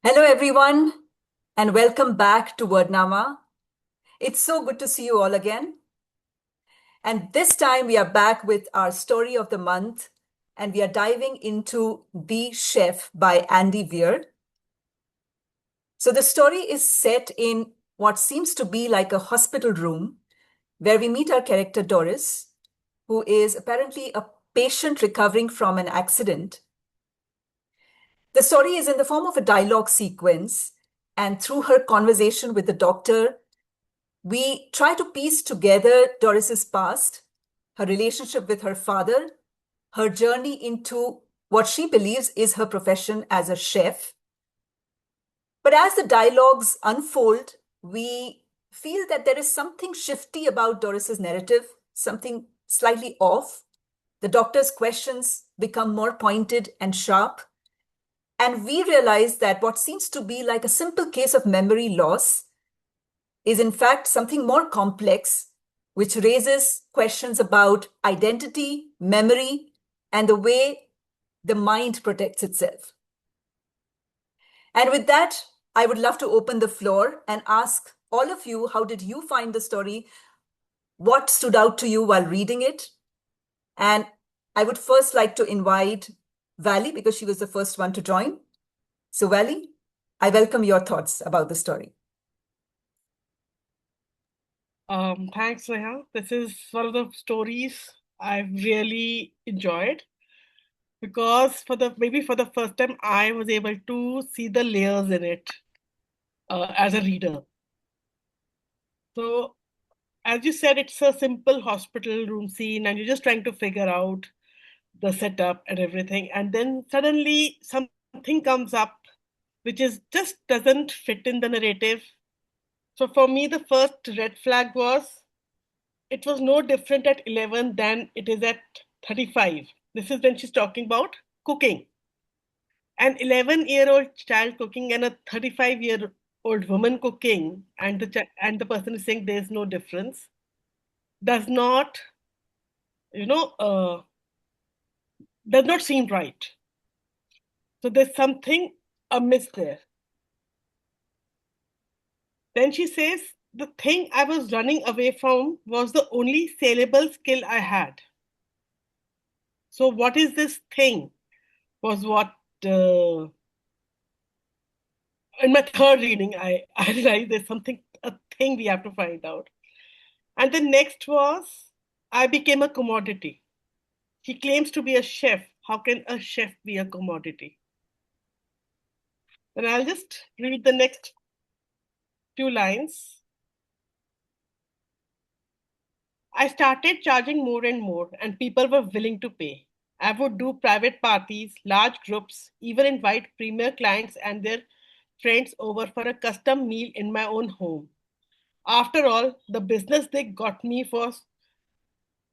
Hello, everyone, and welcome back to Wordnama. It's so good to see you all again. And this time we are back with our story of the month, and we are diving into The Chef by Andy Weir. So the story is set in what seems to be like a hospital room where we meet our character Doris, who is apparently a patient recovering from an accident. The story is in the form of a dialogue sequence, and through her conversation with the doctor, we try to piece together Doris's past, her relationship with her father, her journey into what she believes is her profession as a chef. But as the dialogues unfold, we feel that there is something shifty about Doris's narrative, something slightly off. The doctor's questions become more pointed and sharp. And we realize that what seems to be like a simple case of memory loss is in fact something more complex, which raises questions about identity, memory, and the way the mind protects itself. And with that, I would love to open the floor and ask all of you, how did you find the story? What stood out to you while reading it? And I would first like to invite Valley because she was the first one to join. So Valley, I welcome your thoughts about the story. Thanks, Neha. This is one of the stories I've really enjoyed because for the first time I was able to see the layers in it as a reader. So, as you said, it's a simple hospital room scene, and you're just trying to figure out the setup and everything, and then suddenly something comes up which is just doesn't fit in the narrative. So for me, the first red flag it was no different at 11 than it is at 35. This is when she's talking about cooking. An 11-year-old child cooking and a 35-year-old woman cooking, and the person is saying there's no difference, does not, you know, does not seem right. So there's something amiss there. Then she says, the thing I was running away from was the only saleable skill I had. So what is this thing? Was what in my third reading, I realized there's a thing we have to find out. And the next was, I became a commodity. He claims to be a chef. How can a chef be a commodity? And I'll just read the next few lines. I started charging more and more, and people were willing to pay. I would do private parties, large groups, even invite premier clients and their friends over for a custom meal in my own home. After all, the business they got me was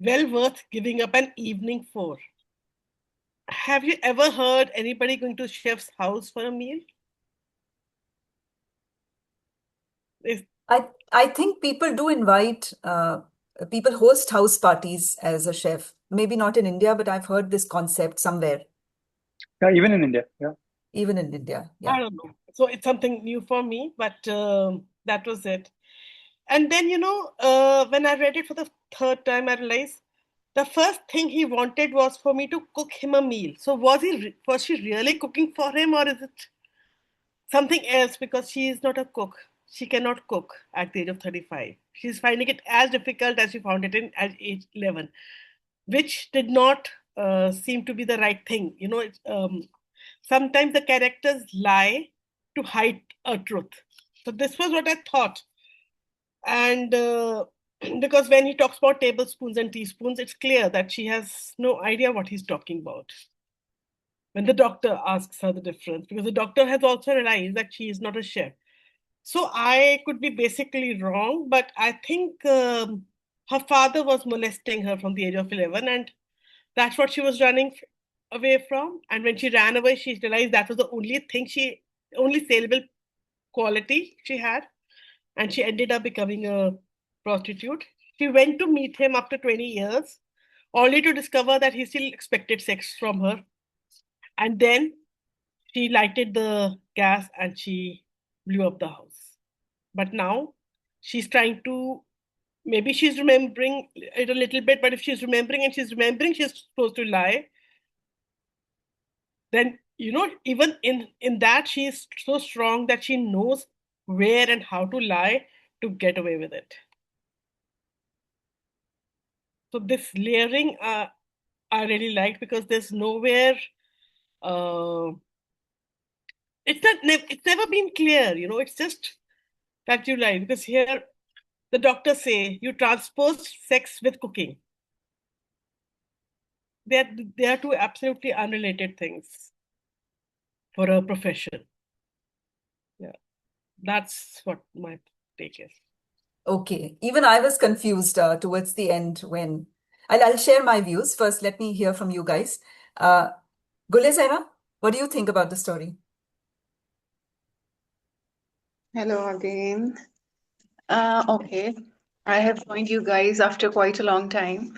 well worth giving up an evening for. Have you ever heard anybody going to chef's house for a meal? Is I think people do invite, people host house parties as a chef. Maybe not in India, but I've heard this concept somewhere, Yeah, even in India. Yeah. even in India. I Yeah. don't know. So it's something new for me, but that was it. And then, when I read it for the third time, I realized the first thing he wanted was for me to cook him a meal. So was she really cooking for him, or is it something else? Because she is not a cook. She cannot cook at the age of 35. She's finding it as difficult as she found it at age 11, which did not seem to be the right thing. Sometimes the characters lie to hide a truth. So this was what I thought. And because when he talks about tablespoons and teaspoons, it's clear that she has no idea what he's talking about. When the doctor asks her the difference, because the doctor has also realized that she is not a chef. So I could be basically wrong, but I think her father was molesting her from the age of 11, and that's what she was running away from. And when she ran away, she realized that was the only saleable quality she had, and she ended up becoming a prostitute. She went to meet him after 20 years, only to discover that he still expected sex from her. And then she lighted the gas and she blew up the house. But now she's trying to, maybe she's remembering it a little bit, but if she's remembering and she's remembering she's supposed to lie, then, even in that, she is so strong that she knows where and how to lie to get away with it. So this layering, I really like, because there's nowhere, uh, it's never been clear, it's just that you lie. Because here the doctors say you transpose sex with cooking. They are two absolutely unrelated things for a profession. Yeah, that's what my take is. Okay. Even I was confused towards the end when I'll share my views. First, let me hear from you guys. Uh, Gule Saira, what do you think about the story? Hello again. Okay, I have joined you guys after quite a long time.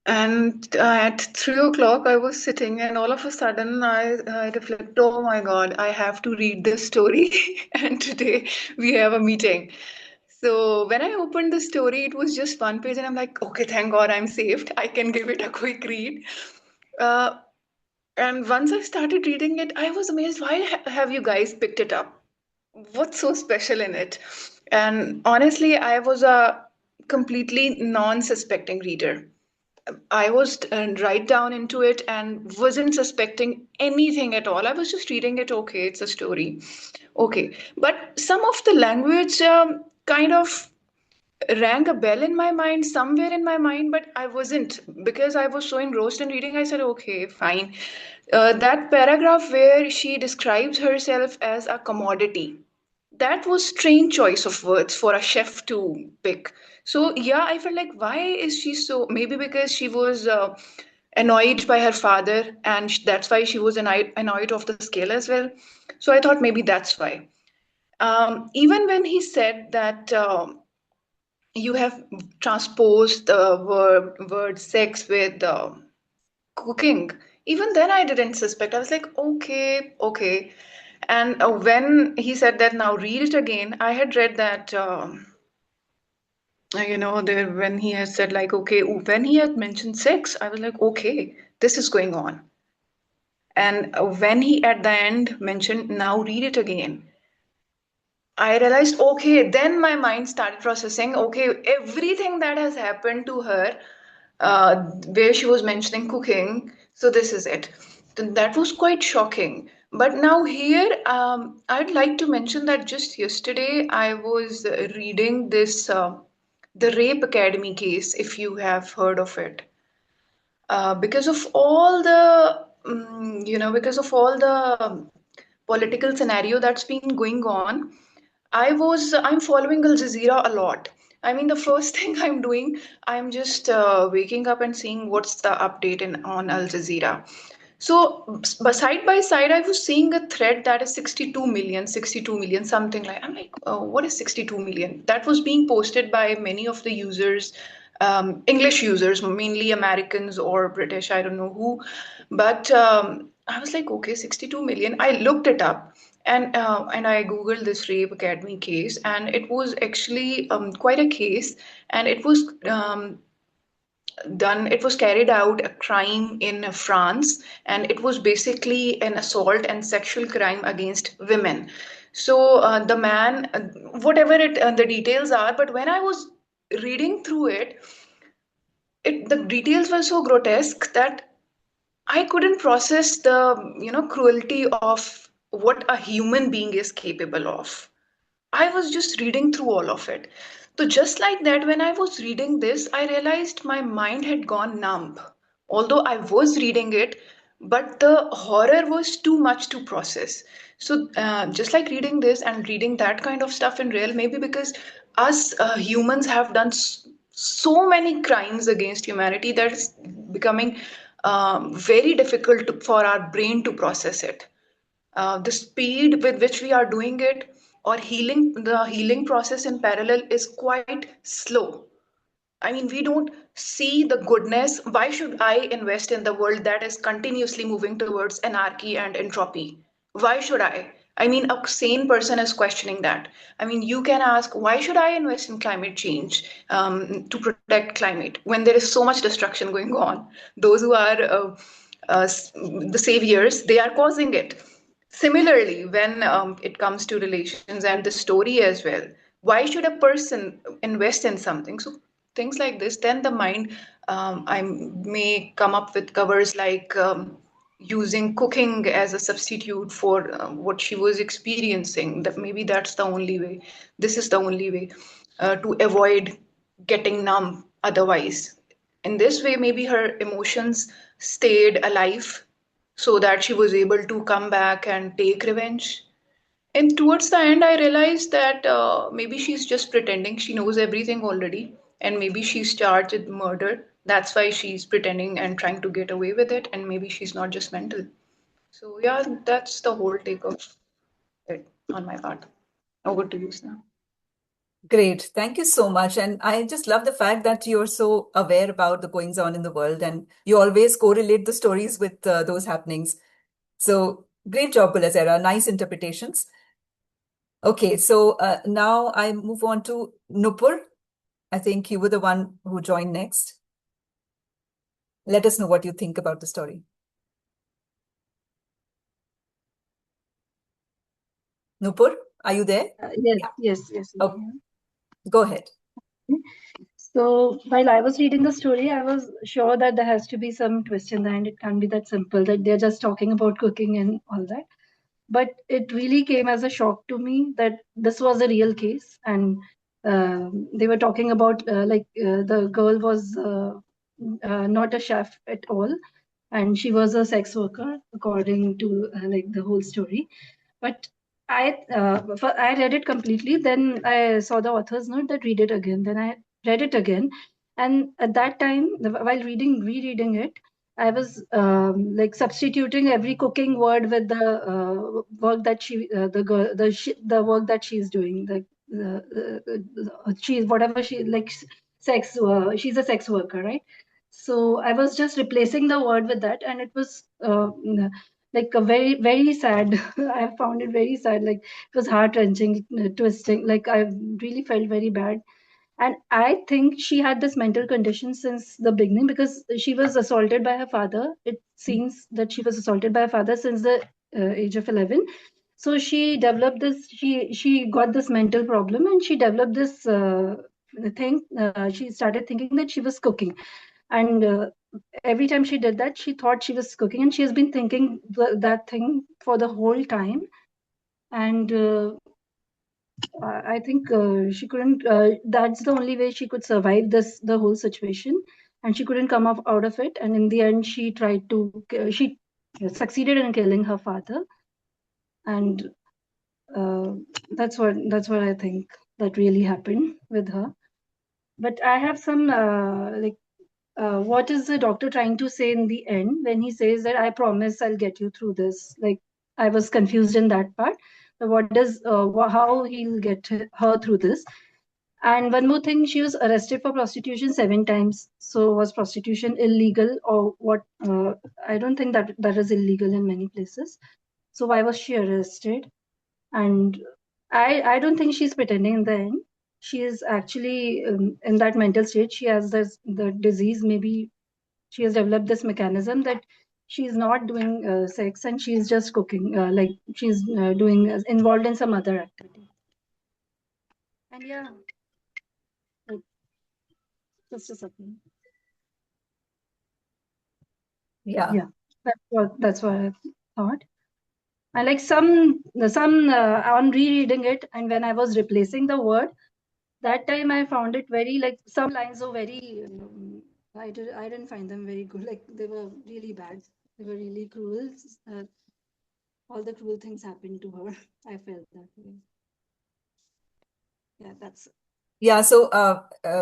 And at 3 o'clock, I was sitting, and all of a sudden, I reflect, oh my God, I have to read this story. And today we have a meeting. So when I opened the story, it was just one page, and I'm like, okay, thank God I'm saved. I can give it a quick read. Uh, and once I started reading it, I was amazed. Why have you guys picked it up? What's so special in it? And honestly, I was a completely non-suspecting reader. I was right down into it and wasn't suspecting anything at all. I was just reading it. Okay, it's a story. Okay, but some of the language kind of rang a bell in my mind, somewhere in my mind, but I wasn't, because I was so engrossed in reading. I said, okay, fine. That paragraph where she describes herself as a commodity, that was strange choice of words for a chef to pick. So yeah, I felt like, why is she so? Maybe because she was annoyed by her father, and that's why she was annoyed of the scale as well. So I thought maybe that's why. Even when he said that. You have transposed the word sex with cooking. Even then, I didn't suspect. I was like, okay, okay. And when he said that, now read it again, I had read that, there when he had said, like, okay, when he had mentioned sex, I was like, okay, this is going on. And when he at the end mentioned, now read it again, I realized, okay, then my mind started processing, okay, everything that has happened to her, where she was mentioning cooking, so this is it. That was quite shocking. But now, here, I'd like to mention that just yesterday I was reading this, the Rape Academy case, if you have heard of it. Because of all the, because of all the political scenario that's been going on, I'm following Al Jazeera a lot. I mean, the first thing I'm doing, I'm just waking up and seeing what's the update on Al Jazeera. So, side by side, I was seeing a thread that is 62 million, something like. I'm like, what is 62 million? That was being posted by many of the users, English users, mainly Americans or British, I don't know who. But I was like, okay, 62 million. I looked it up, and I googled this Rape Academy case, and it was actually quite a case, and it was carried out a crime in France, and it was basically an assault and sexual crime against women. So the man, whatever the details are, but when I was reading through it, the details were so grotesque that I couldn't process the, cruelty of what a human being is capable of. I was just reading through all of it. So, just like that, when I was reading this, I realized my mind had gone numb. Although I was reading it, but the horror was too much to process. So, just like reading this and reading that kind of stuff in real, maybe because us humans have done so many crimes against humanity that it's becoming very difficult for our brain to process it. The speed with which we are doing it, or the healing process in parallel, is quite slow. I mean, we don't see the goodness. Why should I invest in the world that is continuously moving towards anarchy and entropy? Why should I? I mean, a sane person is questioning that. I mean, you can ask, why should I invest in climate change to protect climate when there is so much destruction going on? Those who are the saviors, they are causing it. Similarly, when it comes to relations and the story as well, why should a person invest in something? So things like this, then the mind, I may come up with covers like using cooking as a substitute for what she was experiencing. That maybe that's the only way. This is the only way to avoid getting numb. Otherwise, in this way, maybe her emotions stayed alive so that she was able to come back and take revenge. And towards the end, I realized that maybe she's just pretending she knows everything already, and maybe she's charged with murder. That's why she's pretending and trying to get away with it, and maybe she's not just mental. So, yeah, that's the whole take of it on my part. Over to you, Sna. Great. Thank you so much. And I just love the fact that you're so aware about the goings on in the world and you always correlate the stories with those happenings. So great job, Kulazera. Nice interpretations. Okay, so now I move on to Nupur. I think you were the one who joined next. Let us know what you think about the story. Nupur, are you there? Yes, Yeah. yes. Oh, go ahead. So while I was reading the story, I was sure that there has to be some twist in the end. It can't be that simple that they're just talking about cooking and all that. But it really came as a shock to me that this was a real case, and they were talking about the girl was not a chef at all, and she was a sex worker according to like the whole story. But I read it completely. Then I saw the author's note that read it again. Then I read it again, and at that time, while rereading it, I was like substituting every cooking word with the work that the girl, the work that she's doing. She's whatever she like sex. She's a sex worker, right? So I was just replacing the word with that, and it was like a very sad. I found it very sad. Like it was heart wrenching, twisting. Like I really felt very bad. And I think she had this mental condition since the beginning because she was assaulted by her father. It seems that she was assaulted by her father since the age of 11. So she developed this. She got this mental problem, and she developed this thing. She started thinking that she was cooking, and every time she did that, she thought she was cooking, and she has been thinking that thing for the whole time. And I think she couldn't. That's the only way she could survive the whole situation, and she couldn't come up out of it. And in the end, she tried to. She succeeded in killing her father, and that's what I think that really happened with her. But I have some what is the doctor trying to say in the end when he says that I promise I'll get you through this? Like I was confused in that part. But what does how he'll get her through this? And one more thing, she was arrested for prostitution 7 times. So was prostitution illegal or what? I don't think that is illegal in many places. So why was she arrested? And I don't think she's pretending in the end. She is actually in that mental state. She has the disease. Maybe she has developed this mechanism that she's not doing sex and she's just cooking. Like she's doing involved in some other activity. And yeah, like, just a second. Yeah. That's what I thought. And like some on rereading it, and when I was replacing the word, that time I found it very like some lines were very. I didn't find them very good. Like they were really bad. They were really cruel. All the cruel things happened to her. I felt that way. Yeah, that's. Yeah, so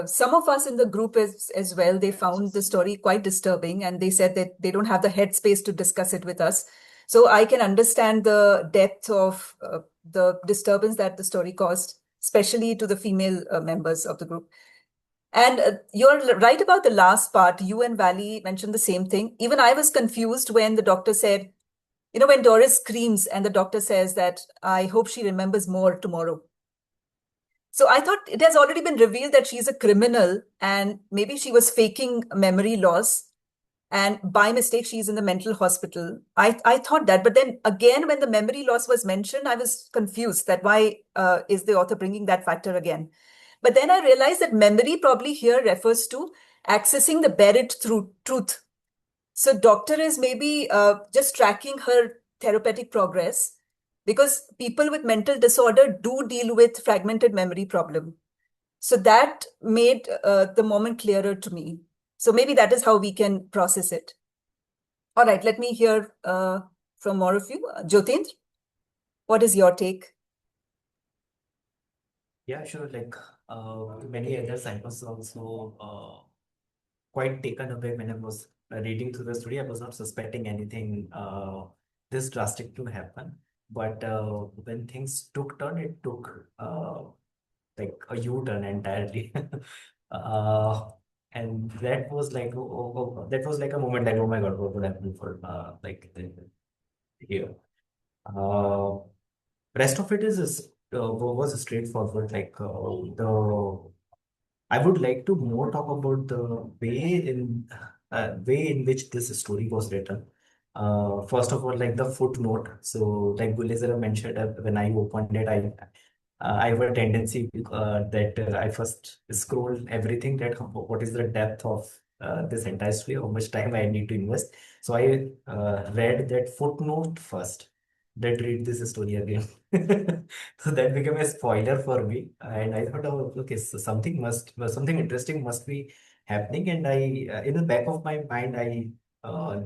some of us in the group as well, they found the story quite disturbing and they said that they don't have the headspace to discuss it with us. So I can understand the depth of the disturbance that the story caused, especially to the female members of the group. And you're right about the last part. You and Valley mentioned the same thing. Even I was confused when the doctor said When Doris screams and the doctor says that, I hope she remembers more tomorrow. So I thought it has already been revealed that she's a criminal and maybe she was faking memory loss. And by mistake, she's in the mental hospital. I thought that. But then again, when the memory loss was mentioned, I was confused that why is the author bringing that factor again? But then I realized that memory probably here refers to accessing the buried truth. So doctor is maybe just tracking her therapeutic progress because people with mental disorder do deal with fragmented memory problem. So that made the moment clearer to me. So maybe that is how we can process it. All right, let me hear from more of you. Jyotendra, what is your take? Yeah, sure. Like many others, I was also quite taken away when I was reading through the story. I was not suspecting anything this drastic to happen. But when things took turn, it took like a U-turn entirely. uh, and that was like that was like a moment like, oh my God, what would happen for here? Uh, Rest of it is was straightforward. Like the I would like to more talk about the way in which this story was written. First of all, like the footnote. So, like Gulizara mentioned, when I opened it, I have a tendency that I first scroll everything that what is the depth of this entire story, how much time I need to invest. So I read that footnote first, then read this story again. So that became a spoiler for me, and I thought, oh, okay, so something interesting must be happening, and in the back of my mind, I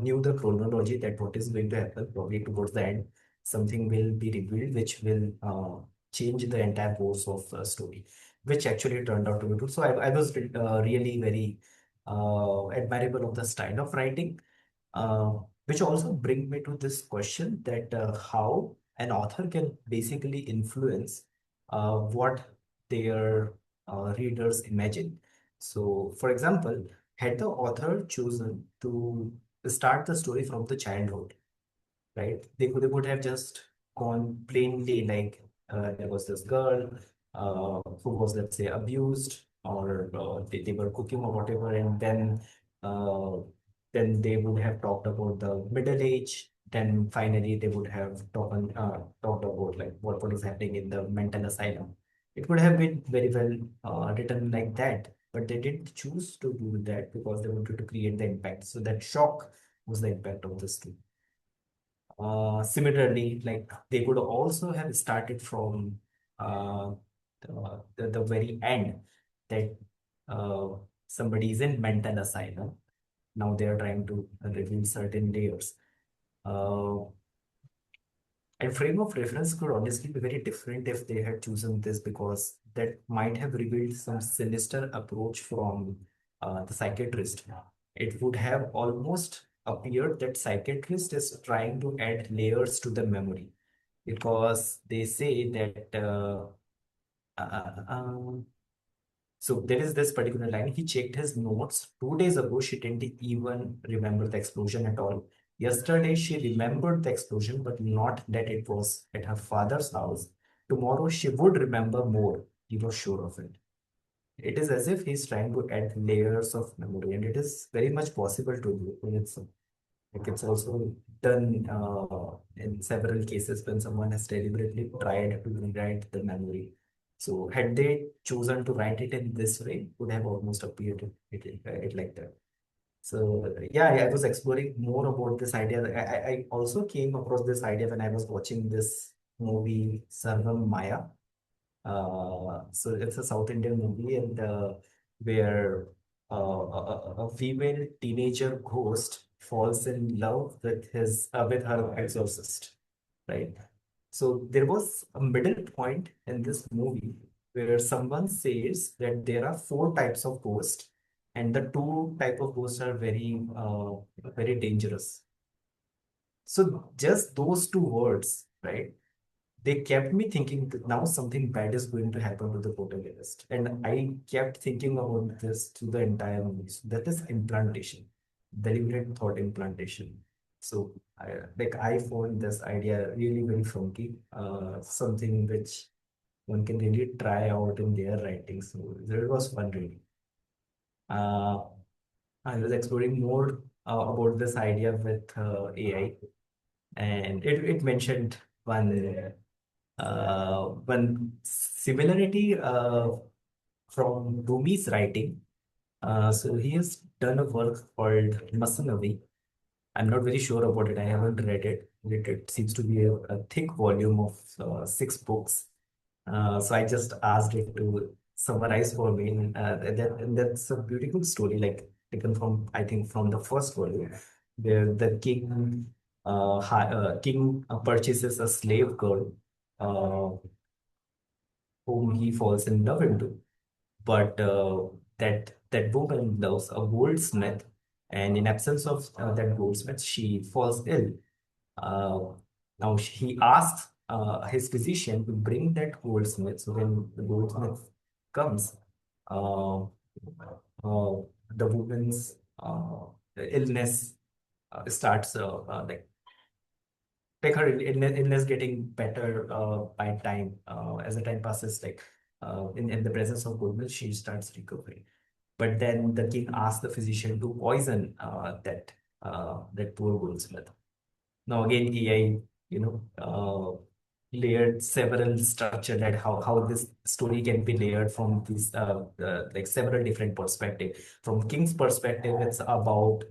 knew the chronology that what is going to happen. Probably towards the end, something will be revealed, which will change the entire course of the story, which actually turned out to be true. So I was really very admirable of the style of writing, uh, which also bring me to this question that how an author can basically influence what their readers imagine. So, for example, had the author chosen to start the story from the childhood, right? They would have just gone plainly like there was this girl who was, let's say, abused, or they were cooking or whatever, and uh, then they would have talked about the middle age. Then finally they would have talked about like what is happening in the mental asylum. It would have been very well written like that, but they didn't choose to do that because they wanted to create the impact. So that shock was the impact of this story. Similarly, like they could also have started from uh, the very end that uh, somebody is in mental asylum. Now they are trying to reveal certain layers. Uh, and frame of reference could honestly be very different if they had chosen this, because that might have revealed some sinister approach from the psychiatrist. It would have almost appeared that psychiatrist is trying to add layers to the memory, because they say that uh, um, so there is this particular line. He checked his notes 2 days ago. She didn't even remember the explosion at all. Yesterday, she remembered the explosion, but not that it was at her father's house. Tomorrow, she would remember more. He was sure of it. It is as if he's trying to add layers of memory, and it is very much possible to do. It's also done in several cases when someone has deliberately tried to rewrite the memory. So had they chosen to write it in this way, would have almost appeared it like that. So yeah, I was exploring more about this idea. I also came across this idea when I was watching this movie Sarvam Maya. So it's a South Indian movie, and where a female teenager ghost falls in love with his with her exorcist, right? So there was a middle point in this movie where someone says that there are four types of ghosts, and the two type of ghosts are very dangerous. So just those two words, right? They kept me thinking that now something bad is going to happen to the protagonist. And I kept thinking about this through the entire movie. So that is implantation, deliberate thought implantation. So I found this idea really very funky, something which one can really try out in their writing. So it was fun reading. Uh, I was exploring more about this idea with AI, and it mentioned one similarity from Rumi's writing. So he has done a work called Masanavi. I'm not very sure about it. I haven't read it. It seems to be a thick volume of 6 books. So I just asked it to summarize for me. And that's a beautiful story, like taken from, I think, from the first volume, where the king purchases a slave girl uh, whom he falls in love into. But that woman loves a goldsmith, and in absence of that goldsmith, she falls ill. Uh, Now he asks his physician to bring that goldsmith. So when the goldsmith comes, uh, the woman's illness starts like her illness getting better by time as the time passes. Like in the presence of goodness, she starts recovering. But then the king asks the physician to poison that poor goldsmith. Now again, AI, layered several structure, that how this story can be layered from these like several different perspective. From king's perspective, it's about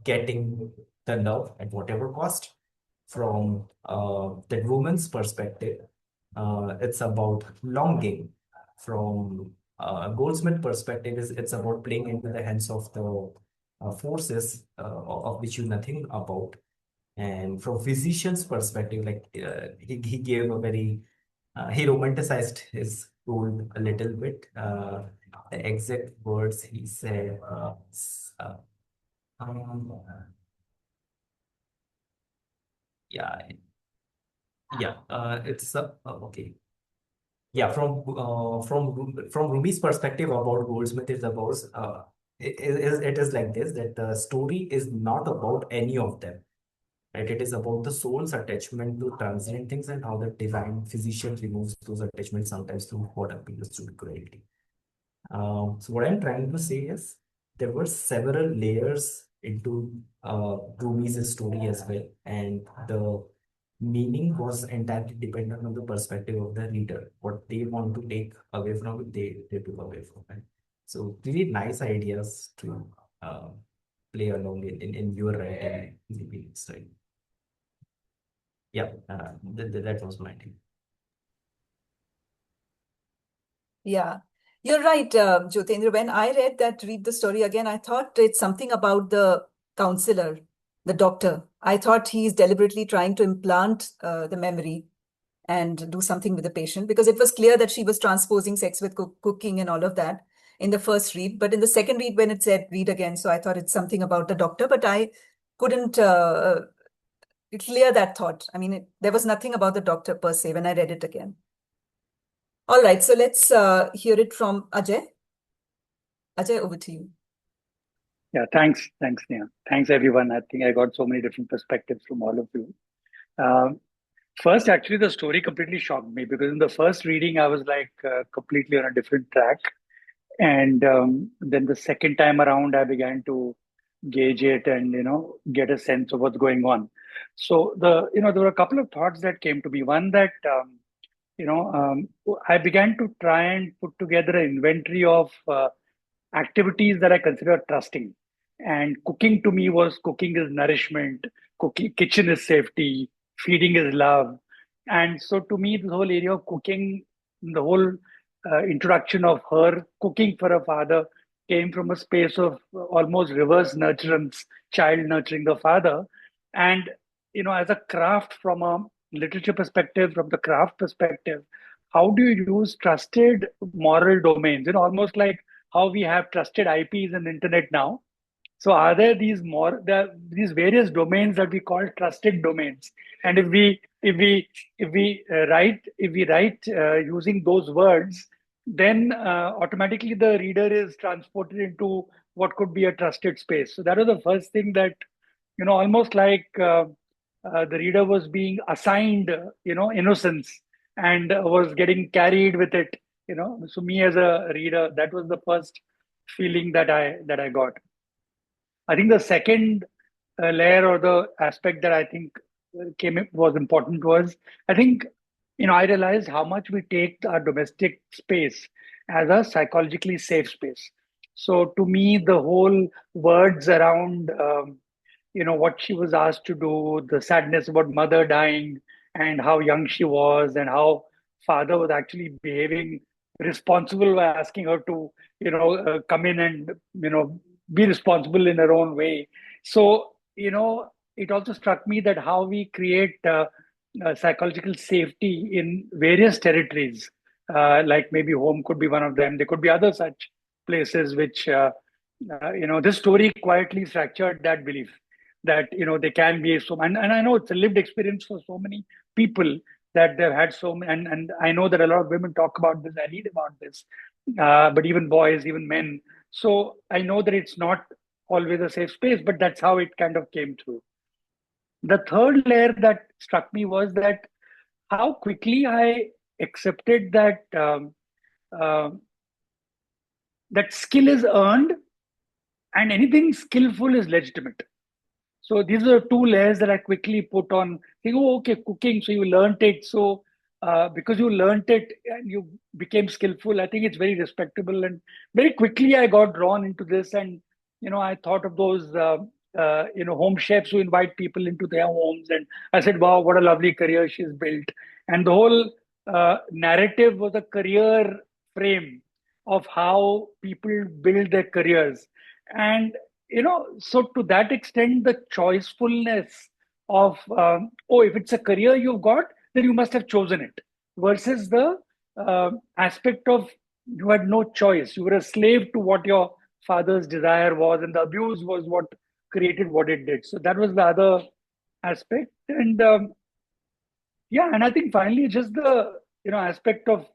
getting the love at whatever cost. From that woman's perspective, it's about longing. From goldsmith perspective, it's about playing into the hands of the forces of which you nothing about. And from physician's perspective, like he gave a very he romanticized his role a little bit. The exact words he said, um, yeah, yeah, it's okay. Yeah, from Ruby's perspective about Goldsmith is about it is like this, that the story is not about any of them, right? It is about the soul's attachment to transient things and how the divine physician removes those attachments sometimes through what appears to be cruelty. So what I'm trying to say is there were several layers into Rumi's story as well, and the meaning was entirely dependent on the perspective of the reader. What they want to take away from it, they took away from it. So really nice ideas to uh, play along in your writing, right? Yeah, that was my take. Yeah, you're right, Jyotendra. When I read the story again, I thought it's something about the counselor, the doctor. I thought he's deliberately trying to implant the memory and do something with the patient, because it was clear that she was transposing sex with cooking and all of that in the first read. But in the second read, when it said read again, so I thought it's something about the doctor, but I couldn't clear that thought. I mean, there was nothing about the doctor per se when I read it again. All right, so let's hear it from Ajay. Ajay, over to you. Yeah, thanks, Neha. Thanks, everyone. I think I got so many different perspectives from all of you. Um, First, actually, the story completely shocked me because in the first reading, I was like completely on a different track. And then the second time around, I began to gauge it and, get a sense of what's going on. So there were a couple of thoughts that came to me. One that, I began to try and put together an inventory of activities that I consider trusting. And cooking to me was cooking is nourishment, cooking, kitchen is safety, feeding is love. And so to me, the whole area of cooking, the whole introduction of her cooking for her father came from a space of almost reverse nurturance, child nurturing the father. And, as a craft from a literature perspective, from the craft perspective, how do you use trusted moral domains? Almost like how we have trusted IPs in the internet now. So are there these various domains that we call trusted domains? And if we write using those words, then automatically the reader is transported into what could be a trusted space. So that was the first thing that almost like the reader was being assigned, innocence, and was getting carried with it. So me as a reader, that was the first feeling that I got. I think the second layer, or the aspect that I think was important, was, I think, I realized how much we take our domestic space as a psychologically safe space. So to me, the whole words around what she was asked to do, the sadness about mother dying, and how young she was, and how father was actually behaving responsible by asking her to come in and be responsible in her own way. So it also struck me that how we create psychological safety in various territories, like maybe home could be one of them. There could be other such places which this story quietly fractured that belief that they can be so, and I know it's a lived experience for so many people, that they've had so many, and I know that a lot of women talk about this, I read about this, but even boys, even men. So I know that it's not always a safe space, but that's how it kind of came through. The third layer that struck me was that how quickly I accepted that uh, that skill is earned, and anything skillful is legitimate. So these are the two layers that I quickly put on. Think, oh, okay, cooking. So you learned it. So because you learned it and you became skillful, I think it's very respectable. And very quickly I got drawn into this. And I thought of those home chefs who invite people into their homes, and I said, wow, what a lovely career she's built. And the whole narrative was a career frame of how people build their careers. And so to that extent, the choicefulness of if it's a career you've got, then you must have chosen it, versus the aspect of you had no choice, you were a slave to what your father's desire was, and the abuse was what created what it did. So that was the other aspect. And yeah, and I think finally just the aspect of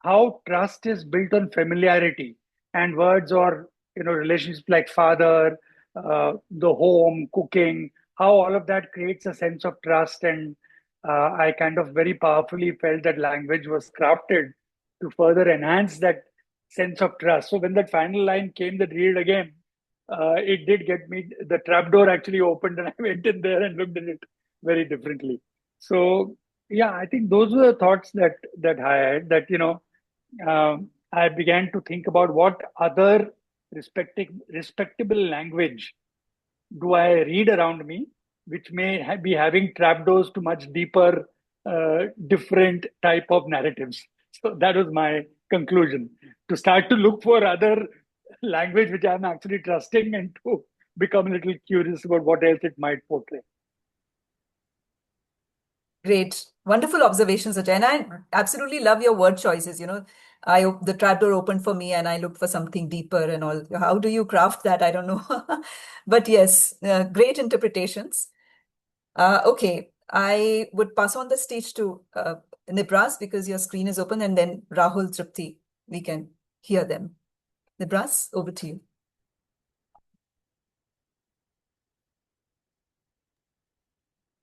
how trust is built on familiarity, and words, or relationships like father, the home, cooking, how all of that creates a sense of trust. And I kind of very powerfully felt that language was crafted to further enhance that sense of trust. So when that final line came, that read it again, it did get me. The trapdoor actually opened, and I went in there and looked at it very differently. So yeah, I think those were the thoughts that I had. That I began to think about what other respectable language do I read around me, which may be having trapdoors to much deeper, different type of narratives. So that was my conclusion: to start to look for other language which I'm actually trusting, and to become a little curious about what else it might portray. Great. Wonderful observations, Ajay. And I absolutely love your word choices. The trapdoor opened for me and I looked for something deeper and all. How do you craft that? I don't know. But yes, great interpretations. Okay, I would pass on the stage to Nibras, because your screen is open, and then Rahul, Tripti, we can hear them. Nibras, over to you.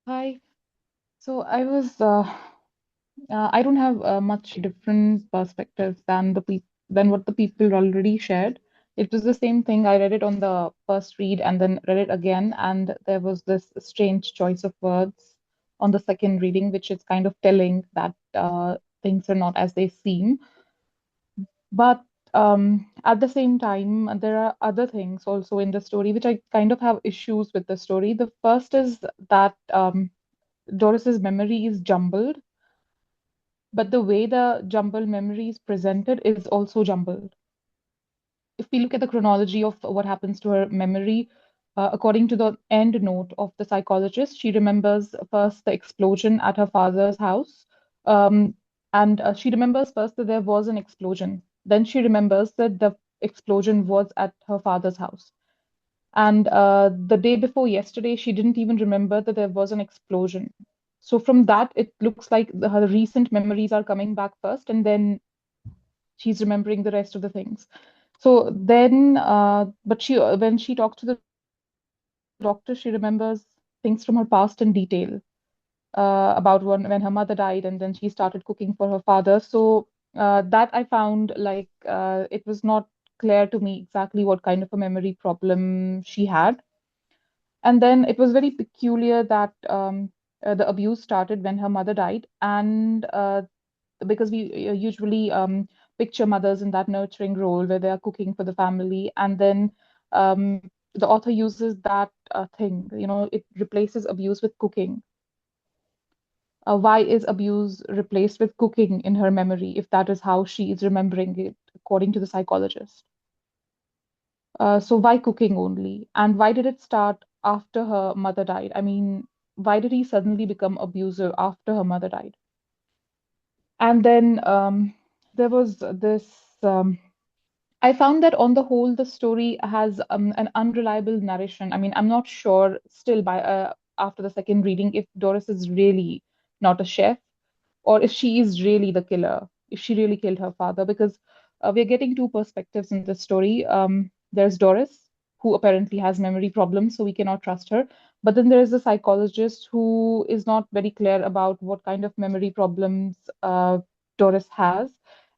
Hi. So I don't have much different perspectives than what the people already shared. It was the same thing. I read it on the first read and then read it again, and there was this strange choice of words on the second reading, which is kind of telling that things are not as they seem. But at the same time, there are other things also in the story which I kind of have issues with the story. The first is that Doris's memory is jumbled, but the way the jumbled memory is presented is also jumbled. If we look at the chronology of what happens to her memory, according to the end note of the psychologist, she remembers first the explosion at her father's house. And she remembers first that there was an explosion. Then she remembers that the explosion was at her father's house. And the day before yesterday, she didn't even remember that there was an explosion. So from that, it looks like her recent memories are coming back first, and then she's remembering the rest of the things. So then, but when she talks to the doctor, she remembers things from her past in detail, about when her mother died, and then she started cooking for her father. So that I found like it was not clear to me exactly what kind of a memory problem she had. And then it was very peculiar that the abuse started when her mother died, and because we usually picture mothers in that nurturing role where they are cooking for the family, and then um, the author uses that thing, it replaces abuse with cooking. Why is abuse replaced with cooking in her memory if that is how she is remembering it, according to the psychologist? So why cooking only? And why did it start after her mother died? I mean, why did he suddenly become abuser after her mother died? And then there was this. I found that on the whole, the story has an unreliable narration. I mean, I'm not sure still by after the second reading if Doris is really not a chef, or if she is really the killer, if she really killed her father, because we're getting two perspectives in this story. There's Doris, who apparently has memory problems, so we cannot trust her. But then there is a psychologist who is not very clear about what kind of memory problems Doris has.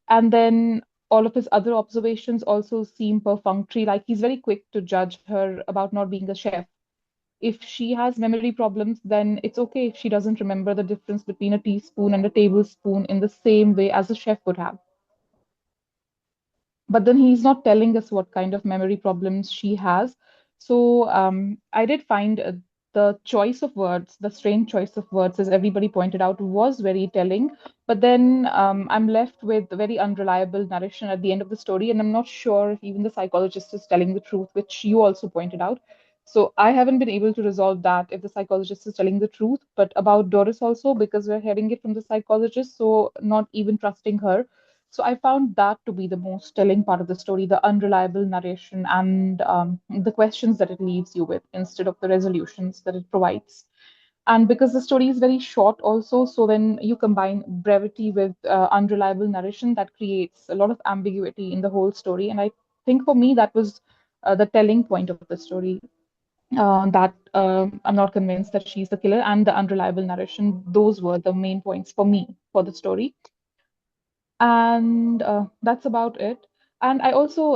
And then all of his other observations also seem perfunctory, like he's very quick to judge her about not being a chef. If she has memory problems, then it's okay if she doesn't remember the difference between a teaspoon and a tablespoon in the same way as a chef would have. But then he's not telling us what kind of memory problems she has. So I did find the choice of words, the strange choice of words, as everybody pointed out, was very telling. But then I'm left with very unreliable narration at the end of the story, and I'm not sure if even the psychologist is telling the truth, which you also pointed out. So I haven't been able to resolve that if the psychologist is telling the truth. But about Doris also, because we're hearing it from the psychologist, so not even trusting her. So I found that to be the most telling part of the story, the unreliable narration and the questions that it leaves you with instead of the resolutions that it provides. And because the story is very short, also, so when you combine brevity with unreliable narration, that creates a lot of ambiguity in the whole story. And I think for me, that was the telling point of the story. That I'm not convinced that she's the killer, and the unreliable narration, those were the main points for me for the story. And that's about it. And I also,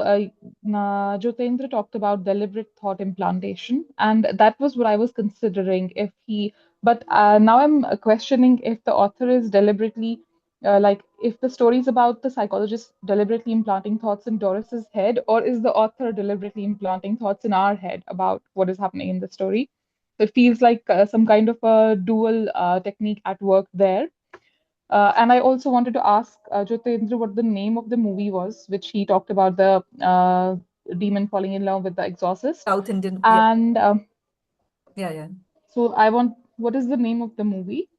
Jyotendra talked about deliberate thought implantation, and that was what I was considering if he, but now I'm questioning if the author is deliberately, like, if the story is about the psychologist deliberately implanting thoughts in Doris's head, or is the author deliberately implanting thoughts in our head about what is happening in the story? So it feels like some kind of a dual technique at work there. And I also wanted to ask Jyotendra what the name of the movie was, which he talked about the demon falling in love with the exorcist. South Indian. Yeah. And Yeah. so I want, what is the name of the movie?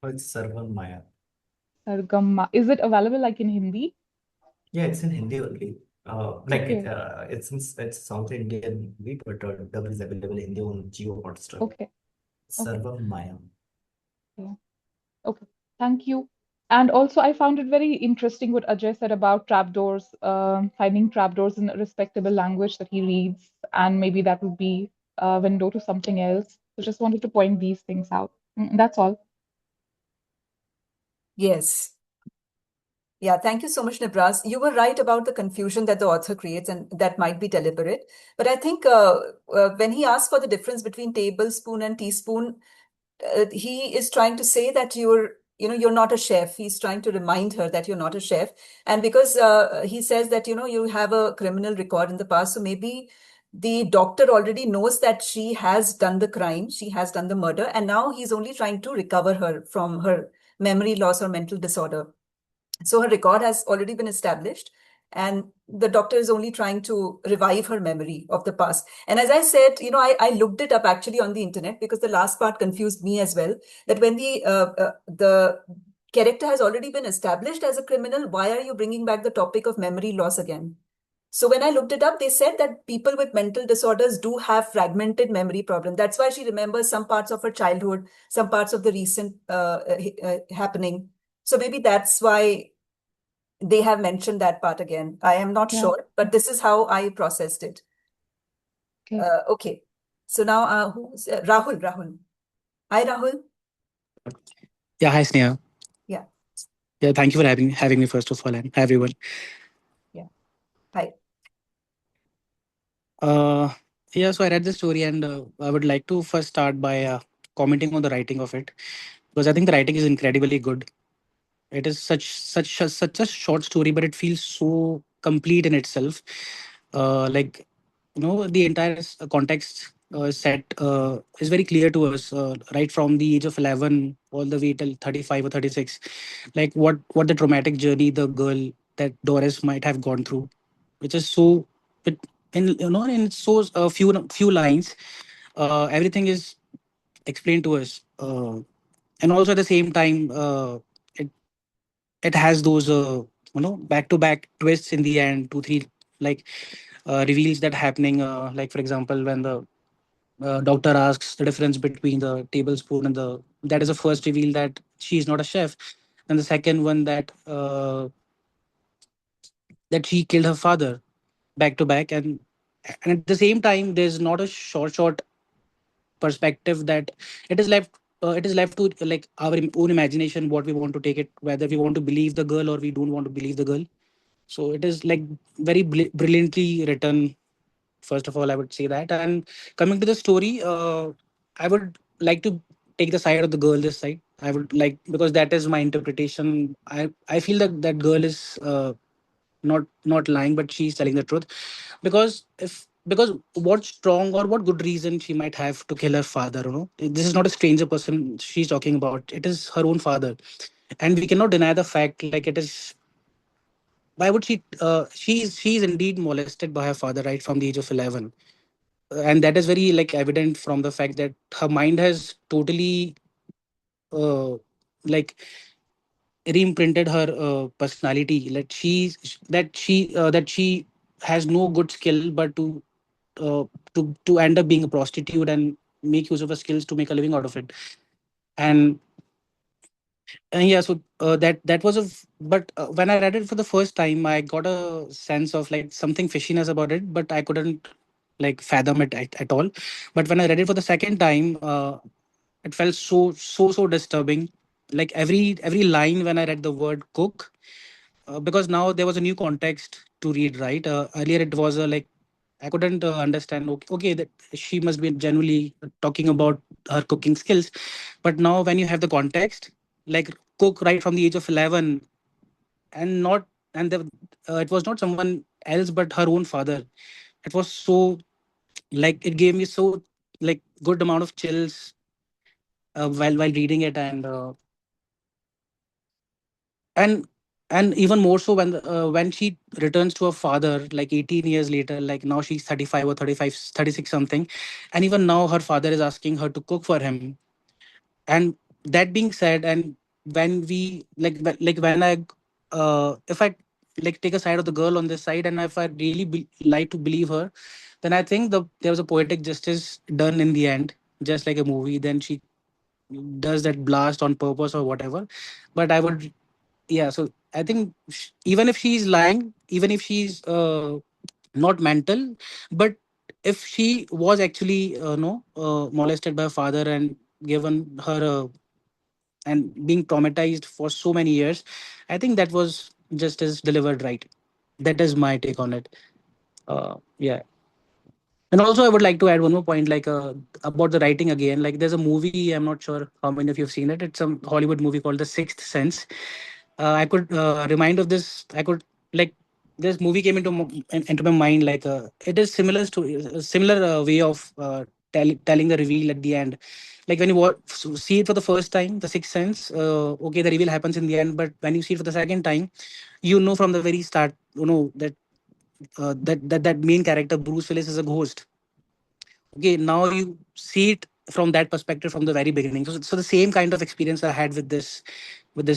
Oh, it's Sarvam Maya. Sargamma. Is it available like in Hindi? Yeah, it's in Hindi only. Like Okay. it's South Indian movie, but dub is available in Hindi on Jio Hotstar. Okay. Sarvam Maya. Yeah. Okay. Thank you. And also, I found it very interesting what Ajay said about trapdoors, finding trapdoors in a respectable language that he reads, and maybe that would be a window to something else. So just wanted to point these things out. That's all. Yes. Yeah, thank you so much, Nibras. You were right about the confusion that the author creates, and that might be deliberate. But I think when he asks for the difference between tablespoon and teaspoon, he is trying to say that you're not a chef. He's trying to remind her that you're not a chef. And because he says that, you have a criminal record in the past, so maybe the doctor already knows that she has done the crime, she has done the murder, and now he's only trying to recover her from her memory loss or mental disorder. So her record has already been established, and the doctor is only trying to revive her memory of the past. And as I said, I looked it up actually on the internet because the last part confused me as well. That when the character has already been established as a criminal, why are you bringing back the topic of memory loss again? So when I looked it up, they said that people with mental disorders do have fragmented memory problem. That's why she remembers some parts of her childhood, some parts of the recent happening. So maybe that's why they have mentioned that part again. I am not Yeah. sure, but this is how I processed it. Okay. Okay. So now, who's Rahul? Rahul. Hi, Rahul. Yeah, hi Sneha. Yeah. Yeah, thank you for having me first of all, and hi everyone. Yeah. Hi. Uh, yeah, so I read the story, and I would like to first start by commenting on the writing of it, because I think the writing is incredibly good. It is such a short story, but it feels so complete in itself. Like, the entire context set is very clear to us, right from the age of 11 all the way till 35 or 36. Like what the traumatic journey the girl that Doris might have gone through, which is so it in so few lines, everything is explained to us, and also at the same time, it it has those back to back twists in the end, two three, like reveals that happening, like for example when the doctor asks the difference between the tablespoon and the, that is the first reveal that she is not a chef, and the second one that she killed her father, back to back. And at the same time there's not a short perspective that it is left to like our own imagination, what we want to take it, whether we want to believe the girl or we don't want to believe the girl. So it is like very brilliantly written. First of all, I would say that. And coming to the story, I would like to take the side of the girl this side. I would like, because that is my interpretation. I feel that that girl is not lying, but she's telling the truth. Because what strong or what good reason she might have to kill her father, this is not a stranger person she's talking about, it is her own father. And we cannot deny the fact, like, it is, why would she's indeed molested by her father right from the age of 11. And that is very like evident from the fact that her mind has totally uh, like reimprinted her personality, that she has no good skill but uh, to end up being a prostitute and make use of her skills to make a living out of it. And yeah, so that was but when I read it for the first time, I got a sense of like something fishiness about it, but I couldn't like fathom it at all. But when I read it for the second time, it felt so disturbing. Like every line when I read the word cook, because now there was a new context to read, right? Earlier it was like I couldn't understand. Okay, that she must be genuinely talking about her cooking skills, but now when you have the context, like cook right from the age of 11, and not and the, it was not someone else but her own father. It was so like it gave me so like good amount of chills while reading it, and and even more so when she returns to her father like 18 years later, like now she's 35 or 35, 36 something, and even now her father is asking her to cook for him. And that being said, and when we like when I if I like take a side of the girl on this side, and if I really like to believe her, then I think there was a poetic justice done in the end, just like a movie. Then she does that blast on purpose or whatever. But I would, yeah, so I think even if she's lying, even if she's not mental, but if she was actually no molested by her father and given her and being traumatized for so many years, I think that was just as delivered right. That is my take on it. Yeah. And also, I would like to add one more point, like about the writing again. Like, there's a movie. I'm not sure how many of you have seen it. It's a Hollywood movie called The Sixth Sense. I could remind of this. I could like this movie came into my mind. Like, it is similar to a similar way of telling the reveal at the end. Like when you see it for the first time, The Sixth Sense. Okay, the reveal happens in the end, but when you see it for the second time, you know from the very start, that that main character Bruce Willis is a ghost. Okay, now you see it from that perspective from the very beginning. So the same kind of experience I had with this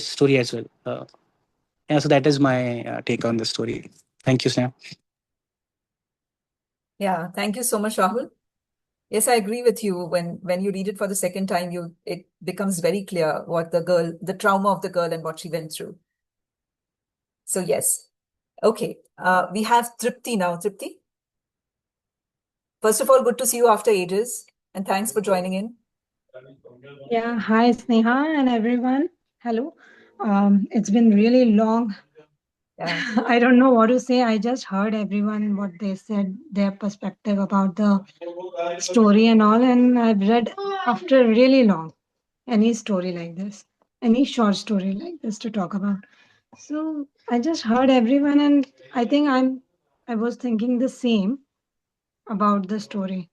story as well. Yeah, so that is my take on the story. Thank you, Sam. Yeah, thank you so much, Rahul. Yes, I agree with you. When you read it for the second time, it becomes very clear what the trauma of the girl and what she went through. So yes. Okay. We have Tripti now. Tripti? First of all, good to see you after ages, and thanks for joining in. Yeah, hi Sneha and everyone. Hello. It's been really long. Yeah. I don't know what to say. I just heard everyone what they said, their perspective about the story and all, and I've read after really long any story like this, any short story like this to talk about. So I just heard everyone, and I think I was thinking the same about the story.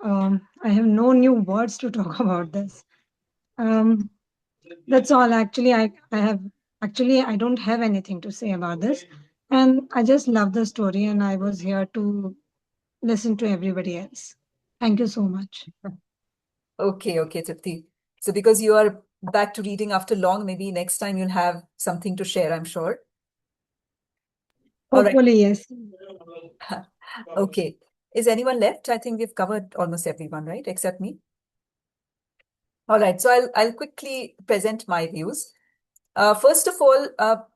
I have no new words to talk about this. Um, that's all. I don't have anything to say about this. And I just love the story, and I was here to listen to everybody else. Thank you so much. Okay, Tripti. So because you are back to reading after long, maybe next time you'll have something to share, I'm sure. All right. Hopefully, yes. Okay. Is anyone left? I think we've covered almost everyone, right? Except me. All right. So I'll quickly present my views. First of all,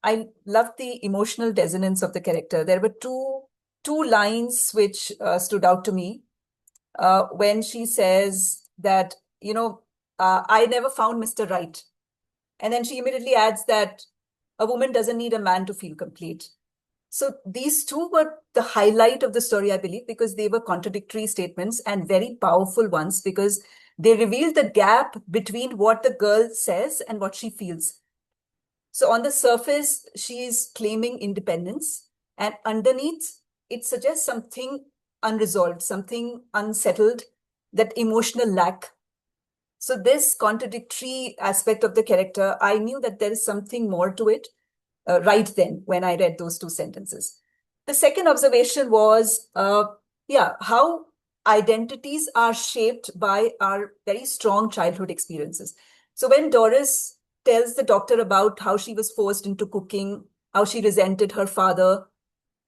I love the emotional dissonance of the character. There were two lines which stood out to me. When she says that, I never found Mr. Right. And then she immediately adds that a woman doesn't need a man to feel complete. So these two were the highlight of the story, I believe, because they were contradictory statements and very powerful ones because they revealed the gap between what the girl says and what she feels. So on the surface, she's claiming independence, and underneath, it suggests something unresolved, something unsettled, that emotional lack. So this contradictory aspect of the character, I knew that there is something more to it right then when I read those two sentences. The second observation was, how identities are shaped by our very strong childhood experiences. So when Doris tells the doctor about how she was forced into cooking, how she resented her father,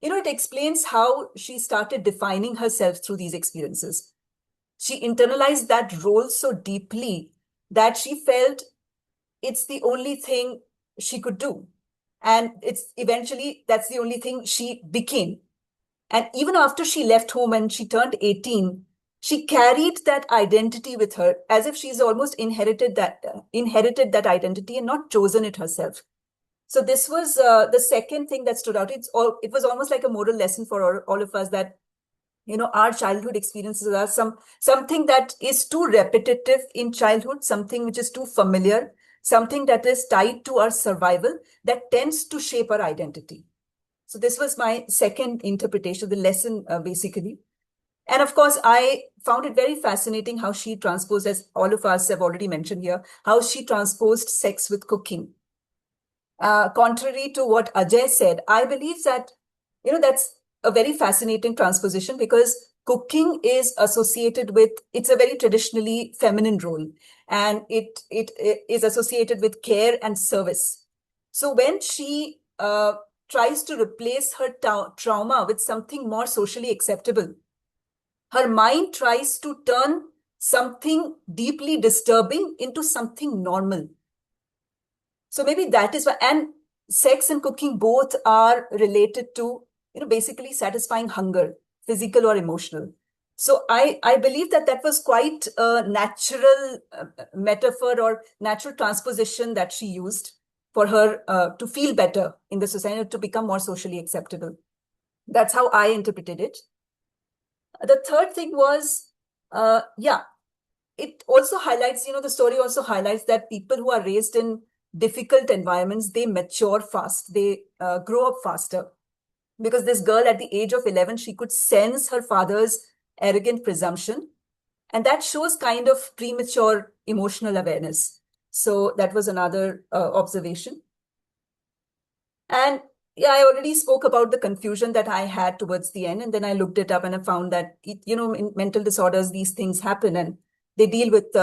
it explains how she started defining herself through these experiences. She internalized that role so deeply that she felt it's the only thing she could do. And that's the only thing she became. And even after she left home and she turned 18, she carried that identity with her as if she's almost inherited that identity and not chosen it herself. So this was the second thing that stood out. It was almost like a moral lesson for all of us that our childhood experiences are something that is too repetitive in childhood, something which is too familiar, something that is tied to our survival that tends to shape our identity. So this was my second interpretation, the lesson basically. And of course, I found it very fascinating how she transposed, as all of us have already mentioned here, how she transposed sex with cooking. Contrary to what Ajay said, I believe that, that's a very fascinating transposition because cooking is associated with, it's a very traditionally feminine role, and it is associated with care and service. So when she tries to replace her trauma with something more socially acceptable, her mind tries to turn something deeply disturbing into something normal. So maybe that is why, and sex and cooking both are related to, basically satisfying hunger, physical or emotional. So I believe that was quite a natural metaphor or natural transposition that she used for her to feel better in the society, to become more socially acceptable. That's how I interpreted it. The third thing was, it also highlights, the story also highlights that people who are raised in difficult environments, they mature fast, they grow up faster. Because this girl at the age of 11, she could sense her father's arrogant presumption. And that shows kind of premature emotional awareness. So that was another observation. And yeah, I already spoke about the confusion that I had towards the end. And then I looked it up and I found that, in mental disorders, these things happen and they deal with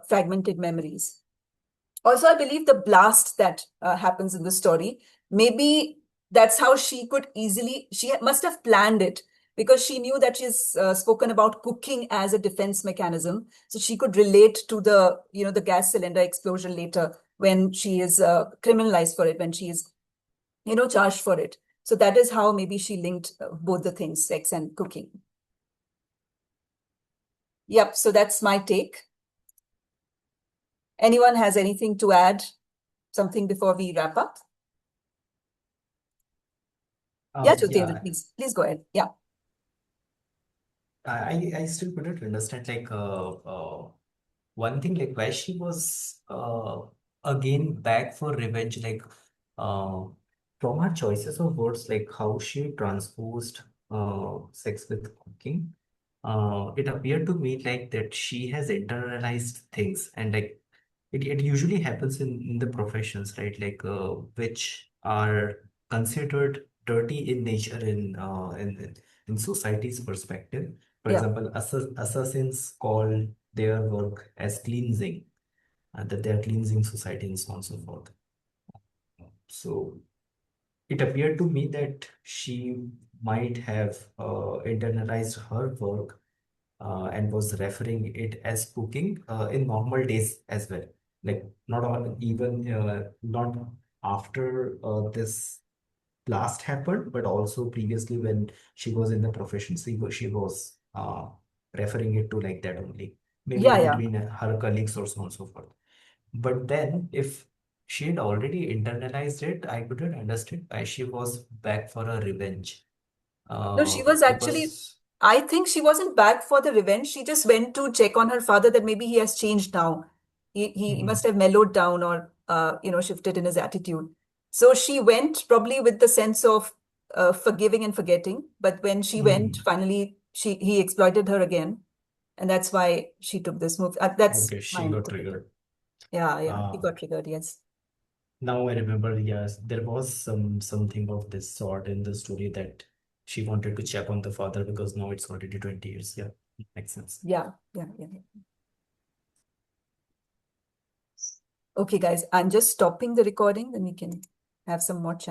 fragmented memories. Also, I believe the blast that happens in the story, maybe that's how she must have planned it because she knew that she's spoken about cooking as a defense mechanism. So she could relate to the gas cylinder explosion later when she is criminalized for it, when she is, charged for it. So that is how maybe she linked both the things, sex and cooking. Yep, so that's my take. Anyone has anything to add? Something before we wrap up? Yeah, Jyotendra, Yeah, please go ahead. Yeah. I still couldn't understand one thing, like why she was again back for revenge, like uh, from her choices of words, like how she transposed sex with cooking. It appeared to me like that she has internalized things, and like it usually happens in the professions, right? Like which are considered dirty in nature in society's perspective. For Yeah. example, assassins call their work as cleansing, that they are cleansing society and so on and so forth. So it appeared to me that she might have internalized her work and was referring it as cooking in normal days as well. Like not all, even not after this blast happened, but also previously when she was in the profession, she was referring it to like that only. Maybe Yeah, in yeah. between her colleagues or so on and so forth. But then, if she had already internalized it, I couldn't understand why she was back for a revenge. No, she was actually, Because I think she wasn't back for the revenge. She just went to check on her father that maybe he has changed now. He Mhm. must have mellowed down or shifted in his attitude. So she went probably with the sense of forgiving and forgetting. But when she went, Mhm. finally he exploited her again. And that's why she took this move. That's Okay, my she got interpretation. triggered. Yeah, yeah. He Uh, got triggered, yes. Now I remember, yes, there was something of this sort in the story that she wanted to check on the father because now it's already 20 years. Yeah, makes sense. Yeah, yeah, yeah. Okay, guys, I'm just stopping the recording, then we can have some more chat.